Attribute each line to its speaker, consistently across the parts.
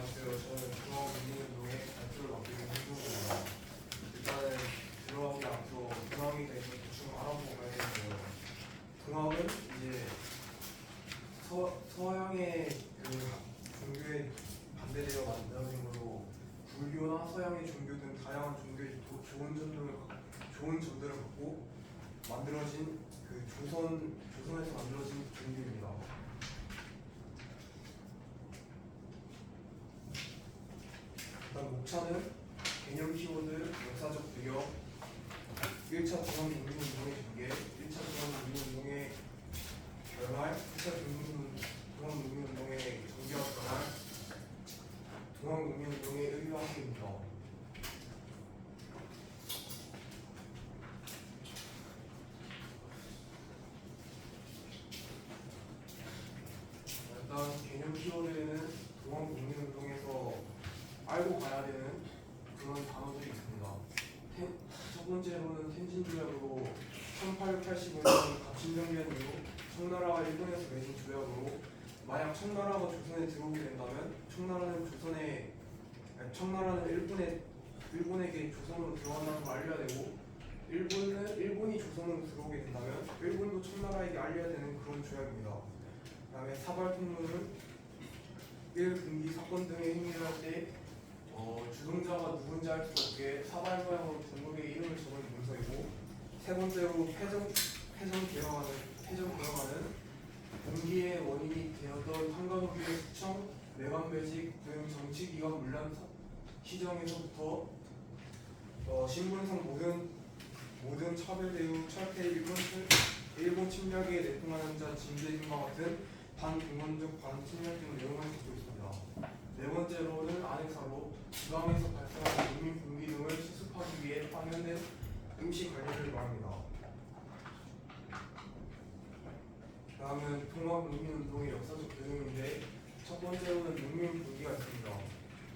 Speaker 1: 안녕하세요. 저는 중앙국민운동의 발표를 맡게 된 홍준호입니다. 일단은 들어가기 앞서 동학에 대해서 대충 알아보고 가야겠는데요. 동학은 이제 서양의 그 종교에 반대되어 만들어진 걸로 불교나 서양의 종교 등 다양한 종교의 좋은 점들을 갖고 만들어진 그 조선에서 만들어진 종교입니다. 일단 목차는 개념 키워드, 역사적 배경, 1차 중앙국민운동의 전개, 1차 중앙국민운동의 결말, 2차 중앙국민운동의 전개와 결말, 중앙국민운동의 의미화입니다. 일단 개념 키워드에는 중앙국민운동에서 알고 가야 되는 그런 단어들이 있습니다. 첫 번째로는 텐진조약으로 1885년 갑신정변 이후 청나라가 일본에서 맺은 조약으로 만약 청나라가 조선에 들어오게 된다면 청나라는 일본에게 조선으로 들어간다는 걸 알려야 되고 일본이 조선으로 들어오게 된다면 일본도 청나라에게 알려야 되는 그런 조약입니다. 그다음에 사발통로는 1분기 사건 등의 행위를 할 때 주동자가 누군지 알 수 없게 사발 모양으로 등록의 이름을 적은 문서이고, 세 번째로 패전 개혁안은 분기의 원인이 되었던 한간호비의 수청, 매간매직 등 정치기관 문란 시정에서부터 신분상 모든 차별 대우, 철폐, 일본 침략에 내통하는 자 징계 등과 같은 반공헌적 반침략 등 내용을 갖고 있습니다. 네 번째로는 안핵사로 지방에서 발생하는 농민 분기 등을 수습하기 위해 파견된 임시 관리를 말합니다. 다음은 통합농민운동의 역사적 배경인데, 첫 번째로는 농민 분기가 있습니다.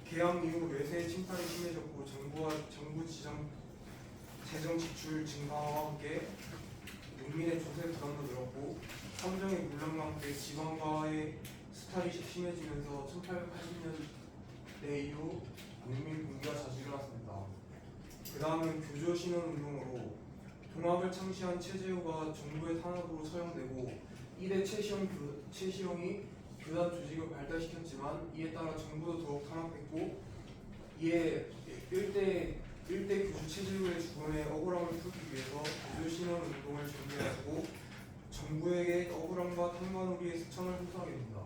Speaker 1: 개항 이후 외세의 침탈이 심해졌고 정부 재정 지출 증가와 함께 농민의 조세 부담도 늘었고 삼정의 물량과 함께 지방과의 수탈이 심해지면서 1880년대 이후 농민 분기가 자주 일어났습니다. 그 다음은 교조신원운동으로 동학을 창시한 최재우가 정부의 탄압으로 처형되고 이대 최시용이 교단 조직을 발달시켰지만 이에 따라 정부도 더욱 탄압했고, 이에 일대 교주 최재우의 죽음에 억울함을 풀기 위해서 교조신원운동을 전개하고 정부에게 억울함과 탄관우리의 수청을 호소하게 됩니다.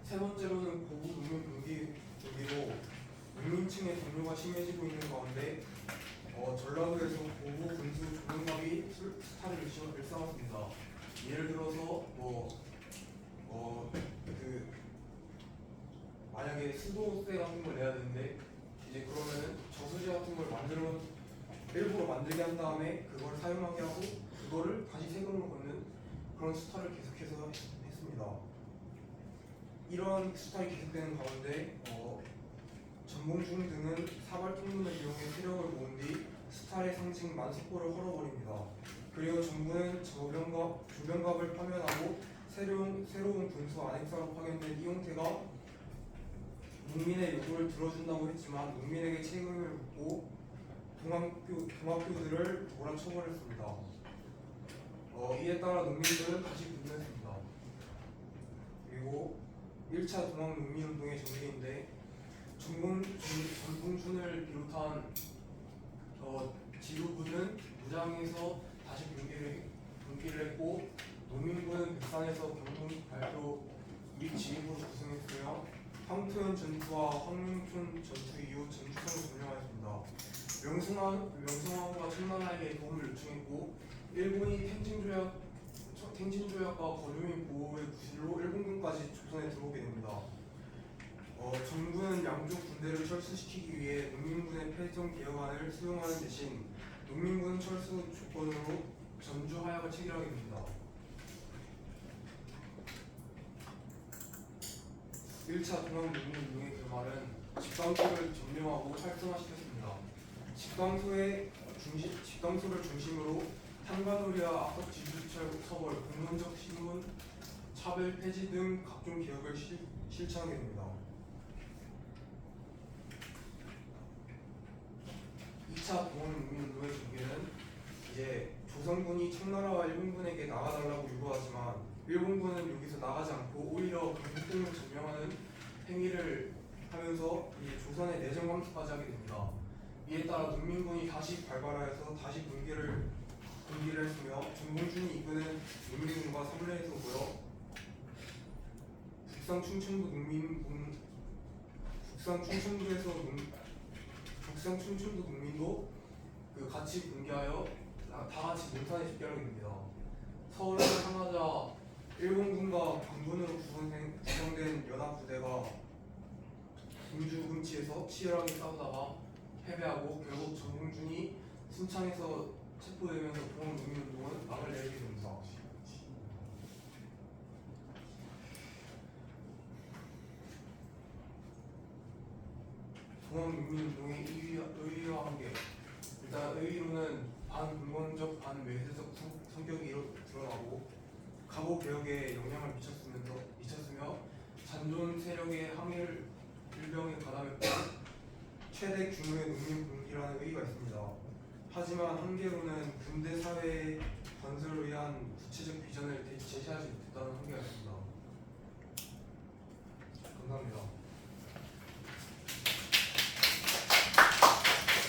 Speaker 1: 세 번째로는 고부 농민 분기로 농민층의 동요가 심해지고 있는 가운데 전라도에서 고부 군수 조능갑이 수탈을 일삼았습니다. 예를 들어서 만약에 수도세 같은 걸 내야 되는데 이제 그러면은 저수지 같은 걸 일부러 만들게 한 다음에 그걸 사용하게 하고 그거를 다시 세금을 걷는 그런 수탈을 계속해서 했습니다. 이러한 수탈이 계속되는 가운데 전봉중 등은 사발통문을 이용해 세력을 모은 뒤 수탈의 상징 만석고를 헐어버립니다. 그리고 정부는 조병갑을 파면하고 새로운 군수 안핵사로 파견된 이용태가 농민의 요구를 들어준다고 했지만 농민에게 책임을 묻고 동학교들을 몰아쳐버렸습니다. 이에 따라 농민들은 다시 분노했습니다. 그리고 1차 동학농민운동의 전개인데 전봉준을 비롯한 지도부는 무장해서 다시 분기를 했고, 농민군은 백산에서 경동 발표 및 지휘부를 구성했으며 황토현 전투와 황룡촌 전투 이후 전투성을 점령하였습니다. 명성황후가 청나라에게 도움을 요청했고 일본이 탱진조약과 거주민 보호의 구실로 일본군까지 조선에 들어오게 됩니다. 정부는 양쪽 군대를 철수시키기 위해 농민군의 패전 개혁안을 수용하는 대신 농민군 철수 조건으로 전주 하약을 체결하게 됩니다. 1차 동학농민운동의 결말은 집강소를 점령하고 활성화시켰습니다. 집강소를 중심으로 탄관우리와 악덕지주처 처벌, 공론적 신문, 차별 폐지 등 각종 개혁을 실천하게 됩니다. 2차 동원국민운동의 전개는 이제 조선군이 청나라와 일본군에게 나가달라고 요구하지만 일본군은 여기서 나가지 않고 오히려 경복궁을 점령하는 행위를 하면서 이제 조선의 내정 감투까지 하게 됩니다. 이에 따라 농민군이 다시 발발하여서 다시 분기를 했으며 정봉준이 이끄는 농민군과 삼례에 서고요. 북상 충청도 농민도 같이 분기하여 다 같이 몽탄에 집결하게 됩니다. 서울을 향하자 일본군과 광군으로 구성된 연합부대가 군주 금치에서 치열하게 싸우다가 패배하고 결국 정봉준이 순창에서 체포되면서 동원농민운동은 막을 내리게 됩니다. 동원농민운동의 의의와 관계. 일단 의의로는 반군건적 반외세적 성격이 드러나고 갑오 개혁에 영향을 미쳤으며 잔존 세력의 항일 일병에 가담했고 최대 규모의 농민 분기라는 의의가 있습니다. 하지만 한계로는 근대 사회의 건설을 위한 구체적 비전을 제시하지 못했다는 한계가 있습니다. 감사합니다.